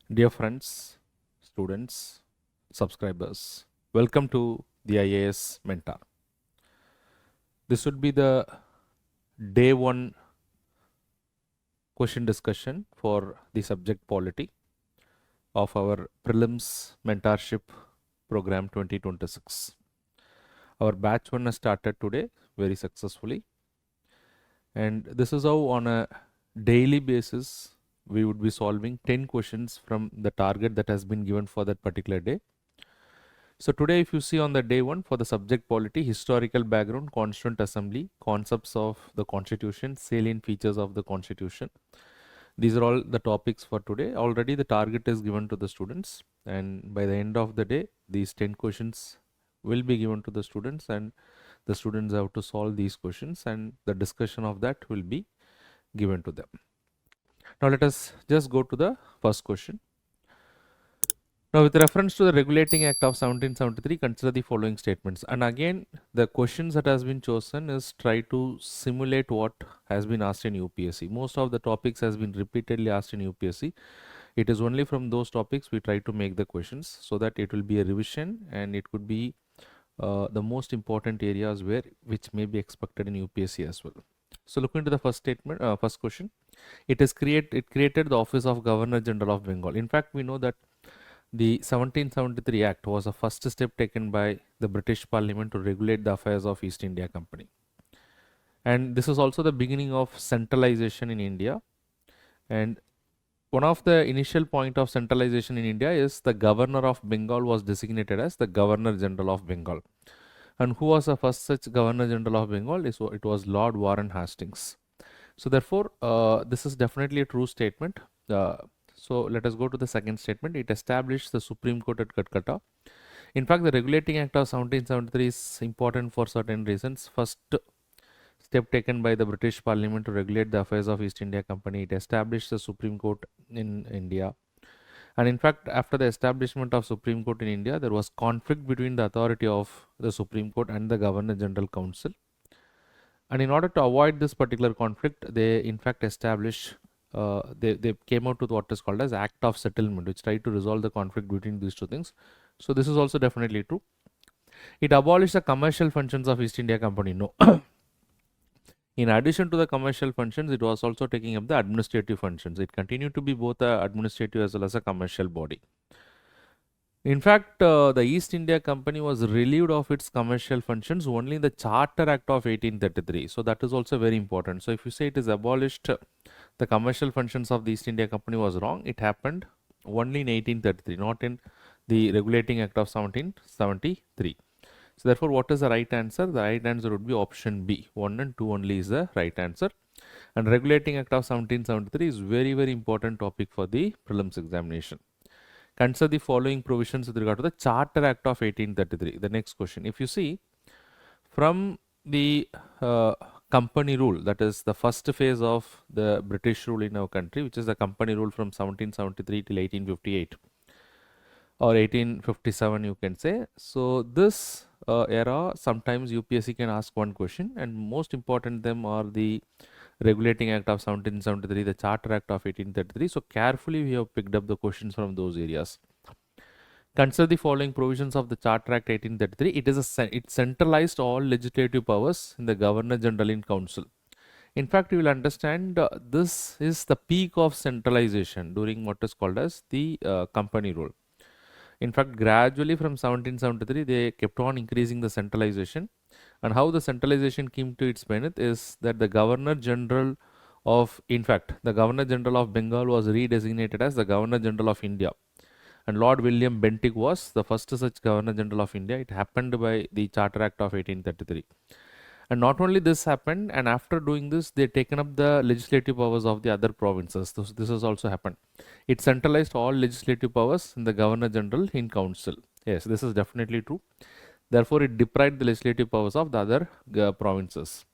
Dear friends, students, subscribers, welcome to the IAS Mentor. This would be the day one question discussion for the subject polity of our Prelims Mentorship Program 2026. Our batch one has started today very successfully, and this is how on a daily basis we would be solving 10 questions from the target that has been given for that particular day. So today, if you see on the day one for the subject polity, historical background, constituent assembly, concepts of the constitution, salient features of the constitution. These are all the topics for today. Already the target is given to the students, and by the end of the day, these 10 questions will be given to the students, and the students have to solve these questions, and the discussion of that will be given to them. Now let us just go to the first question. Now, with reference to the Regulating Act of 1773, consider the following statements. And again, the questions that has been chosen is try to simulate what has been asked in UPSC. Most of the topics has been repeatedly asked in UPSC. It is only from those topics we try to make the questions so that it will be a revision, and it could be the most important areas which may be expected in UPSC as well. So look into the first statement, first question. It created the Office of Governor General of Bengal. In fact, we know that the 1773 Act was a first step taken by the British Parliament to regulate the affairs of East India Company. And this is also the beginning of centralization in India. And one of the initial point of centralization in India is the Governor of Bengal was designated as the Governor General of Bengal. And who was the first such Governor General of Bengal? It was Lord Warren Hastings. So therefore, this is definitely a true statement. So let us go to the second statement. It established the Supreme Court at Calcutta. In fact, the Regulating Act of 1773 is important for certain reasons. First step taken by the British Parliament to regulate the affairs of East India Company. It established the Supreme Court in India. And in fact, after the establishment of Supreme Court in India, there was conflict between the authority of the Supreme Court and the Governor General Council. And in order to avoid this particular conflict, they in fact established they came out with what is called as Act of Settlement, which tried to resolve the conflict between these two things. So this is also definitely true. It abolished the commercial functions of East India Company. No. In addition to the commercial functions, it was also taking up the administrative functions. It continued to be both a administrative as well as a commercial body. In fact, the East India Company was relieved of its commercial functions only in the Charter Act of 1833. So that is also very important. So if you say it is abolished, the commercial functions of the East India Company was wrong. It happened only in 1833, not in the Regulating Act of 1773. So therefore, what is the right answer? The right answer would be option B. 1 and 2 only is the right answer. And Regulating Act of 1773 is very, very important topic for the prelims examination. Consider the following provisions with regard to the Charter Act of 1833. The next question. If you see from the company rule, that is the first phase of the British rule in our country, which is the company rule from 1773 till 1858 or 1857, you can say. So this era, sometimes UPSC can ask one question, and most important them are the Regulating Act of 1773, the Charter Act of 1833. So carefully we have picked up the questions from those areas. Consider the following provisions of the Charter Act 1833. It centralized all legislative powers in the Governor General in Council. In fact, you will understand this is the peak of centralization during what is called as the company rule. In fact, gradually from 1773, they kept on increasing the centralization. And how the centralization came to its zenith is that the Governor General of, in fact, the Governor General of Bengal was redesignated as the Governor General of India. And Lord William Bentinck was the first such Governor General of India. It happened by the Charter Act of 1833. And not only this happened, and after doing this, they taken up the legislative powers of the other provinces. This has also happened. It centralized all legislative powers in the Governor General in Council. Yes, this is definitely true. Therefore, it deprived the legislative powers of the other provinces.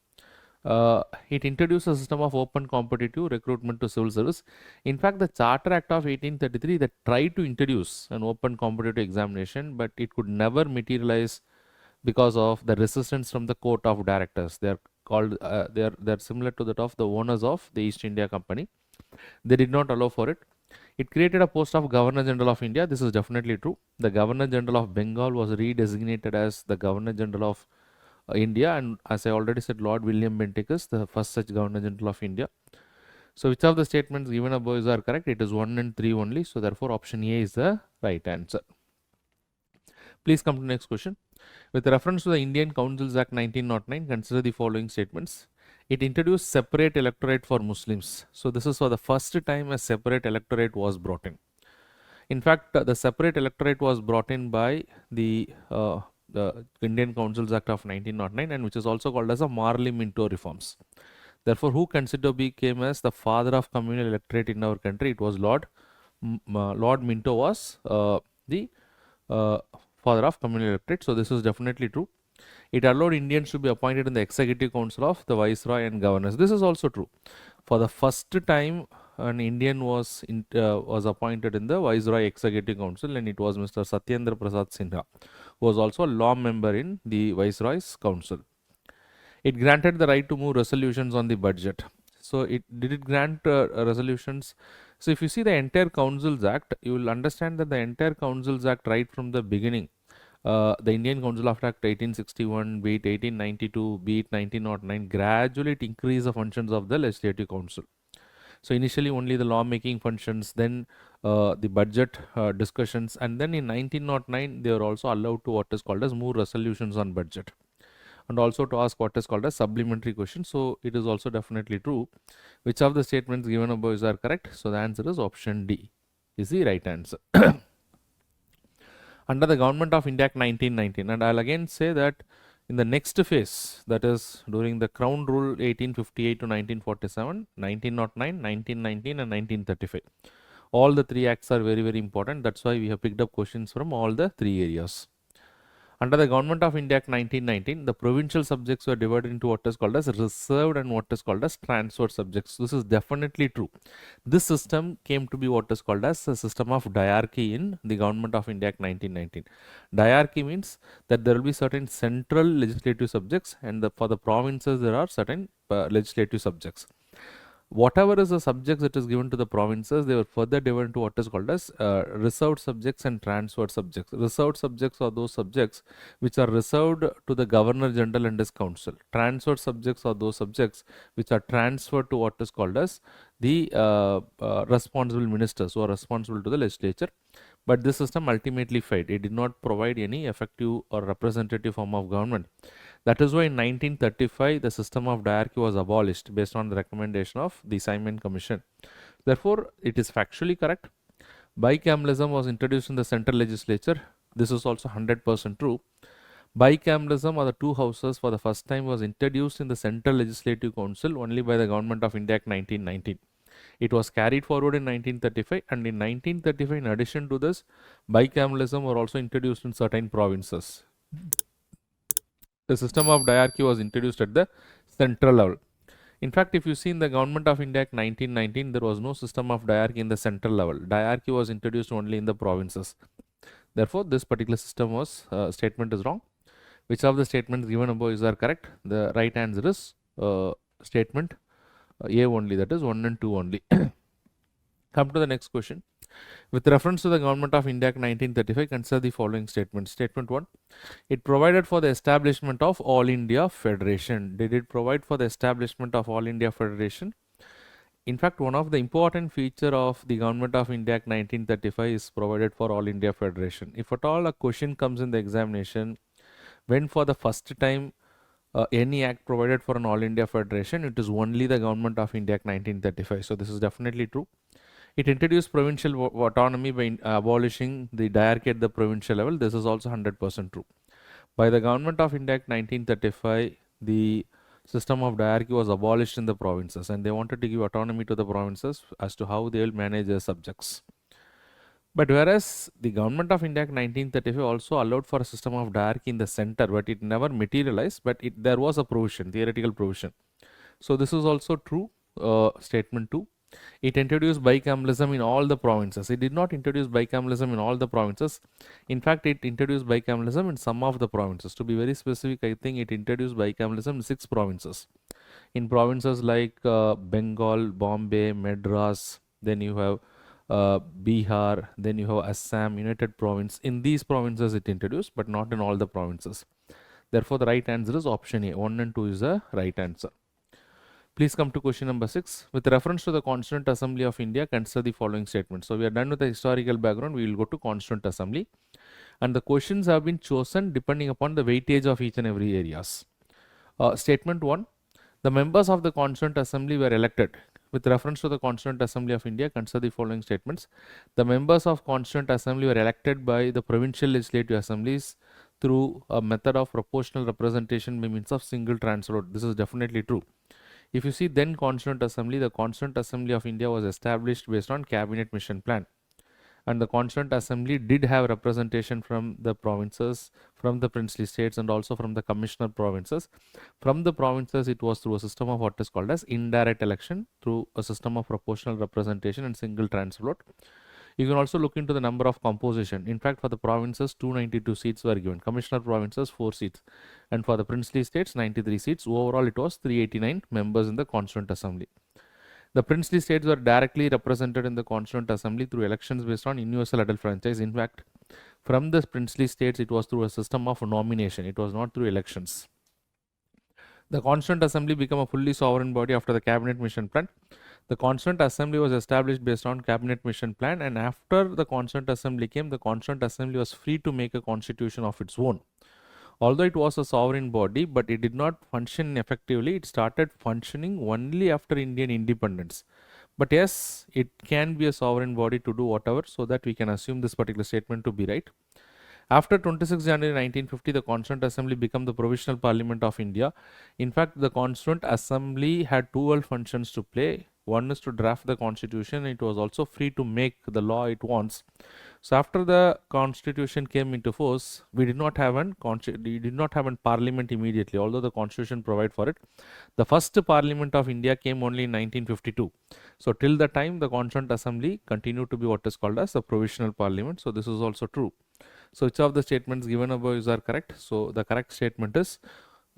It introduced a system of open competitive recruitment to civil service. In fact, the Charter Act of 1833 that tried to introduce an open competitive examination, but it could never materialize because of the resistance from the Court of Directors. They are called they are similar to that of the owners of the East India Company. They did not allow for it. It created a post of Governor General of India. This is definitely true. The Governor General of Bengal was redesignated as the Governor General of India, and as I already said, Lord William Bentinck is the first such Governor General of India. So which of the statements given above are correct? It is 1 and 3 only. So therefore option A is the right answer. Please come to the next question. With reference to the Indian Councils Act 1909, consider the following statements. It introduced separate electorate for Muslims. So this is for the first time a separate electorate was brought in. In fact, the separate electorate was brought in by the Indian Councils Act of 1909, and which is also called as a Marley-Minto reforms. Therefore, who considered became as the father of communal electorate in our country? It was Lord Minto was the father of communal electorate. So this is definitely true. It allowed Indians to be appointed in the executive council of the viceroy and governors. This is also true. For the first time, an Indian was appointed in the viceroy executive council, and it was Mr. Satyendra Prasad Sinha, who was also a law member in the viceroy's council. It granted the right to move resolutions on the budget. So did it grant resolutions? So if you see the entire Councils Act, you will understand that the entire Councils Act right from the beginning, the Indian Council of Act 1861, be it 1892, be it 1909, gradually it increased the functions of the Legislative Council. So initially only the law making functions, then the budget discussions, and then in 1909 they were also allowed to what is called as move resolutions on budget, and also to ask what is called as supplementary question. So it is also definitely true. Which of the statements given above are correct? So the answer is option D is the right answer. Under the Government of India Act 1919, and I'll again say that in the next phase, that is during the Crown Rule 1858 to 1947, 1909, 1919 and 1935. All the three acts are very, very important. That's why we have picked up questions from all the three areas. Under the Government of India Act 1919, the provincial subjects were divided into what is called as reserved and what is called as transferred subjects. This is definitely true. This system came to be what is called as a system of diarchy in the Government of India Act 1919. Diarchy means that there will be certain central legislative subjects, and for the provinces there are certain legislative subjects. Whatever is the subjects that is given to the provinces, they were further divided into what is called as reserved subjects and transferred subjects. Reserved subjects are those subjects which are reserved to the Governor General and his council. Transferred subjects are those subjects which are transferred to what is called as the responsible ministers who are responsible to the legislature. But this system ultimately failed. It did not provide any effective or representative form of government. That is why in 1935 the system of diarchy was abolished based on the recommendation of the Simon Commission. Therefore, it is factually correct. Bicameralism was introduced in the central legislature. This is also 100% true. Bicameralism, or the two houses, for the first time was introduced in the Central Legislative Council only by the Government of India Act 1919. It was carried forward in 1935, and in 1935, in addition to this, bicameralism were also introduced in certain provinces. The system of diarchy was introduced at the central level. In fact, if you see in the Government of India Act 1919, there was no system of diarchy in the central level. Diarchy was introduced only in the provinces. Therefore, this particular system was statement is wrong. Which of the statements given above are correct? The right answer is statement A only, that is 1 and 2 only. Come to the next question. With reference to the Government of India Act 1935, consider the following statements. Statement 1. It provided for the establishment of All India Federation. Did it provide for the establishment of All India Federation? In fact, one of the important feature of the Government of India Act 1935 is provided for All India Federation. If at all a question comes in the examination, when for the first time any act provided for an All India Federation, it is only the Government of India Act 1935. So this is definitely true. It introduced provincial autonomy by abolishing the diarchy at the provincial level. This is also 100% true. By the Government of India Act 1935, the system of diarchy was abolished in the provinces, and they wanted to give autonomy to the provinces as to how they will manage their subjects. But whereas the Government of India Act 1935 also allowed for a system of diarchy in the center, but it never materialized, but there was a provision, theoretical provision. So this is also true. Statement 2. It introduced bicameralism in all the provinces. It did not introduce bicameralism in all the provinces. In fact, it introduced bicameralism in some of the provinces. To be very specific, I think it introduced bicameralism in 6 provinces. In provinces like Bengal, Bombay, Madras, then you have Bihar, then you have Assam, United Province. In these provinces it introduced, but not in all the provinces. Therefore, the right answer is option A. 1 and 2 is the right answer. Please come to question number 6. With reference to the Constituent Assembly of India, consider the following statements. So, we are done with the historical background. We will go to Constituent Assembly. And the questions have been chosen depending upon the weightage of each and every areas. Statement 1. The members of the Constituent Assembly were elected. With reference to the Constituent Assembly of India, consider the following statements. The members of Constituent Assembly were elected by the provincial legislative assemblies through a method of proportional representation by means of single transfer vote. This is definitely true. If you see then Constituent Assembly, the Constituent Assembly of India was established based on Cabinet Mission Plan. And the Constituent Assembly did have representation from the provinces, from the princely states, and also from the commissioner provinces. From the provinces, it was through a system of what is called as indirect election, through a system of proportional representation and single transfer vote. You can also look into the number of composition. In fact, for the provinces, 292 seats were given. Commissioner provinces, 4 seats. And for the princely states, 93 seats. Overall, it was 389 members in the Constituent Assembly. The princely states were directly represented in the Constituent Assembly through elections based on universal adult franchise. In fact, from the princely states, it was through a system of nomination. It was not through elections. The Constituent Assembly became a fully sovereign body after the Cabinet Mission Plan. The Constituent Assembly was established based on Cabinet Mission Plan, and after the Constituent Assembly came, the Constituent Assembly was free to make a constitution of its own. Although it was a sovereign body, but it did not function effectively. It started functioning only after Indian independence. But yes, it can be a sovereign body to do whatever, so that we can assume this particular statement to be right. After 26 January 1950, the Constituent Assembly became the Provisional Parliament of India. In fact, the Constituent Assembly had dual functions to play. One is to draft the constitution. It was also free to make the law it wants. So after the constitution came into force, we did not have a parliament immediately, although the constitution provided for it. The first parliament of India came only in 1952. So till the time, the Constituent Assembly continued to be what is called as the provisional parliament. So this is also true. So which of the statements given above are correct? So the correct statement is,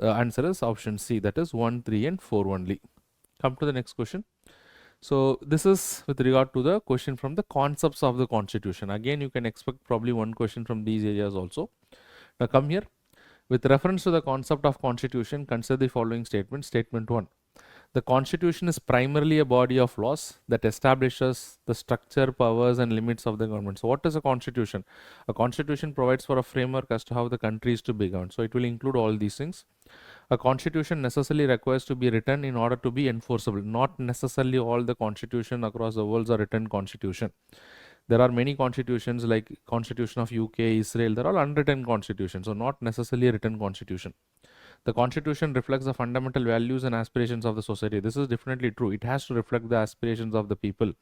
answer is option C, that is 1, 3 and 4 only. Come to the next question. So this is with regard to the question from the concepts of the constitution. Again, you can expect probably one question from these areas also. Now come here. With reference to the concept of constitution, consider the following statement. Statement 1. The constitution is primarily a body of laws that establishes the structure, powers and limits of the government. So what is a constitution? A constitution provides for a framework as to how the country is to be governed. So it will include all these things. A constitution necessarily requires to be written in order to be enforceable. Not necessarily all the constitution across the world are written constitution. There are many constitutions like Constitution of UK, Israel, they're all unwritten constitutions, so not necessarily a written constitution. The constitution reflects the fundamental values and aspirations of the society. This is definitely true. It has to reflect the aspirations of the people.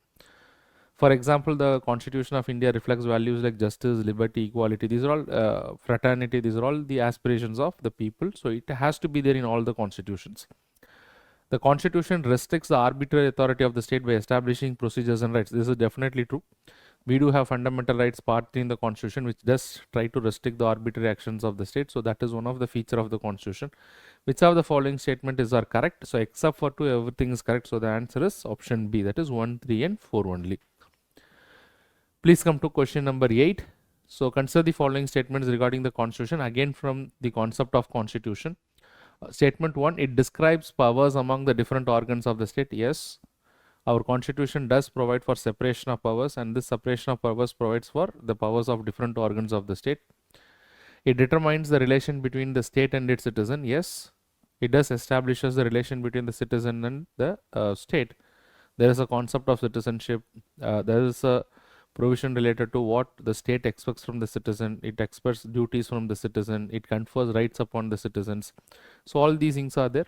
For example, the Constitution of India reflects values like justice, liberty, equality. These are all fraternity. These are all the aspirations of the people. So it has to be there in all the constitutions. The Constitution restricts the arbitrary authority of the state by establishing procedures and rights. This is definitely true. We do have fundamental rights part in the Constitution, which does try to restrict the arbitrary actions of the state. So that is one of the feature of the Constitution. Which of the following statements are correct? So except for 2, everything is correct. So the answer is option B, that is 1, 3 and 4 only. Please come to question number 8. So consider the following statements regarding the Constitution, again from the concept of Constitution. Statement 1, it describes powers among the different organs of the state. Yes, our Constitution does provide for separation of powers, and this separation of powers provides for the powers of different organs of the state. It determines the relation between the state and its citizen. Yes, it does establishes the relation between the citizen and the state. There is a concept of citizenship. There is a provision related to what the state expects from the citizen. It expects duties from the citizen. It confers rights upon the citizens. So all these things are there.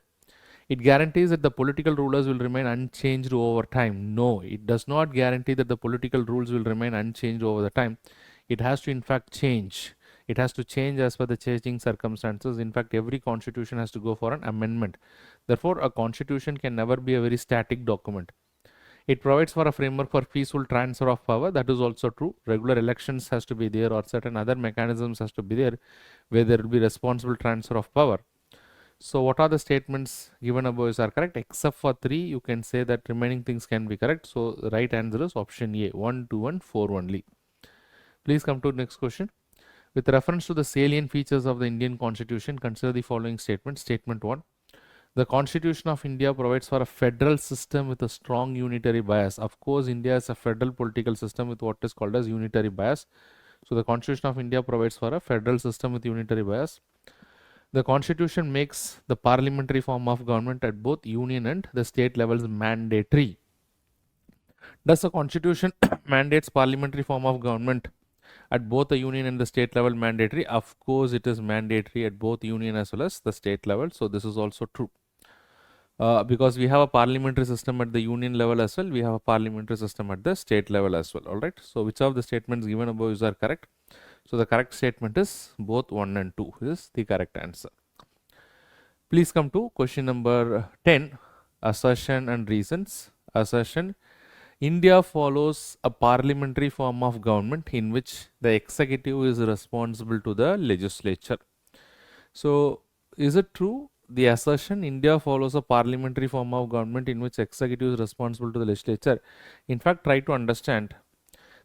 It guarantees that the political rulers will remain unchanged over time. No, it does not guarantee that the political rules will remain unchanged over the time. It has to in fact change. It has to change as per the changing circumstances. In fact, every constitution has to go for an amendment. Therefore, a constitution can never be a very static document. It provides for a framework for peaceful transfer of power. That is also true. Regular elections has to be there, or certain other mechanisms has to be there where there will be responsible transfer of power. So what are the statements given above are correct? Except for 3, you can say that remaining things can be correct. So the right answer is option A, 1, 2 and 4 only. Please come to the next question. With reference to the salient features of the Indian Constitution, consider the following statements. Statement 1. The Constitution of India provides for a federal system with a strong unitary bias. Of course, India is a federal political system with what is called as unitary bias. So the Constitution of India provides for a federal system with unitary bias. The Constitution makes the parliamentary form of government at both union and the state levels mandatory. Does the Constitution mandates parliamentary form of government at both the union and the state level mandatory? Of course, it is mandatory at both union as well as the state level. So this is also true. Because we have a parliamentary system at the union level as well, we have a parliamentary system at the state level as well. All right. So which of the statements given above are correct? So the correct statement is both 1 and 2 is the correct answer. Please come to question number 10, assertion and reasons. Assertion: India follows a parliamentary form of government in which the executive is responsible to the legislature. So is it true? The assertion India follows a parliamentary form of government in which executive is responsible to the legislature. In fact, try to understand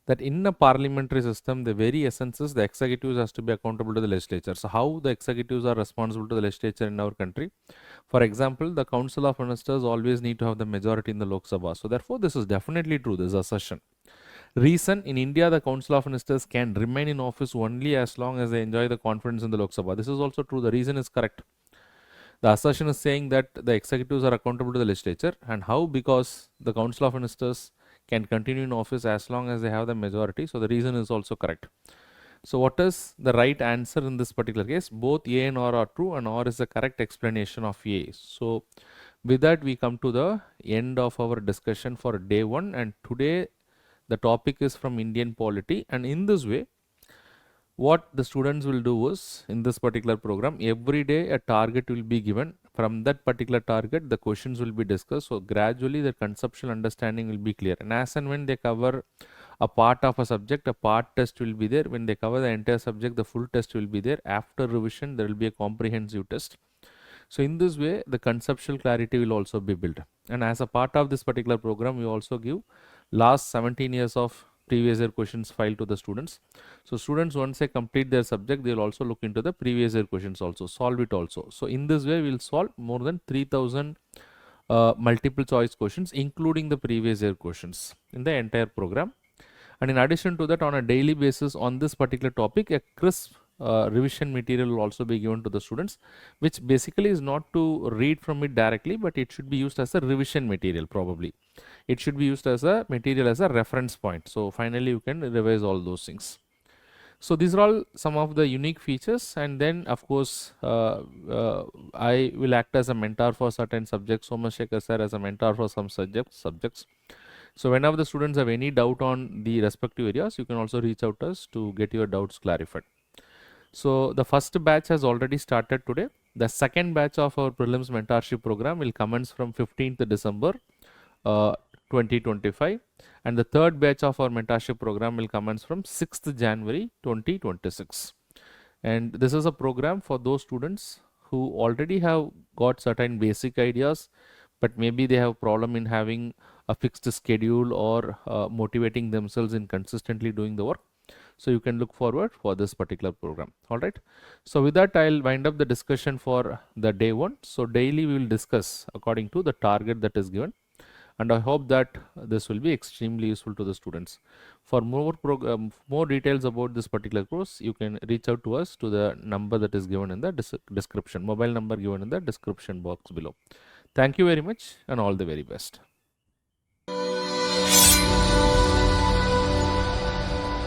that in a parliamentary system, the very essence is the executives has to be accountable to the legislature. So how the executives are responsible to the legislature in our country? For example, the Council of Ministers always need to have the majority in the Lok Sabha. So therefore, this is definitely true, this assertion. Reason: in India, the Council of Ministers can remain in office only as long as they enjoy the confidence in the Lok Sabha. This is also true. The reason is correct. The assertion is saying that the executives are accountable to the legislature. And how? Because the Council of Ministers can continue in office as long as they have the majority. So the reason is also correct. So what is the right answer in this particular case? Both A and R are true, and R is the correct explanation of A. So with that, we come to the end of our discussion for day 1, and today the topic is from Indian polity. And in this way, what the students will do is, in this particular program, every day a target will be given. From that particular target, the questions will be discussed. So gradually the conceptual understanding will be clear. And as and when they cover a part of a subject, a part test will be there. When they cover the entire subject, the full test will be there. After revision, there will be a comprehensive test. So in this way, the conceptual clarity will also be built. And as a part of this particular program, we also give last 17 years of previous year questions file to the students. So students, once they complete their subject, they will also look into the previous year questions also, solve it also. So in this way, we will solve more than 3000 multiple choice questions, including the previous year questions in the entire program. And in addition to that, on a daily basis on this particular topic, a crisp revision material will also be given to the students, which basically is not to read from it directly, but it should be used as a revision material. Probably it should be used as a material, as a reference point. So finally you can revise all those things. So these are all some of the unique features. And then of course I will act as a mentor for certain subjects, Somasekhar sir as a mentor for some subjects. So whenever the students have any doubt on the respective areas, you can also reach out to us to get your doubts clarified. So the first batch has already started today. The second batch of our prelims mentorship program will commence from 15th December 2025, and the third batch of our mentorship program will commence from 6th January 2026. And this is a program for those students who already have got certain basic ideas, but maybe they have problem in having a fixed schedule or motivating themselves in consistently doing the work. So you can look forward for this particular program. All right. So with that, I'll wind up the discussion for the day 1. So daily we will discuss according to the target that is given. And I hope that this will be extremely useful to the students. For more details about this particular course, you can reach out to us to the number that is given in the description, mobile number given in the description box below. Thank you very much and all the very best.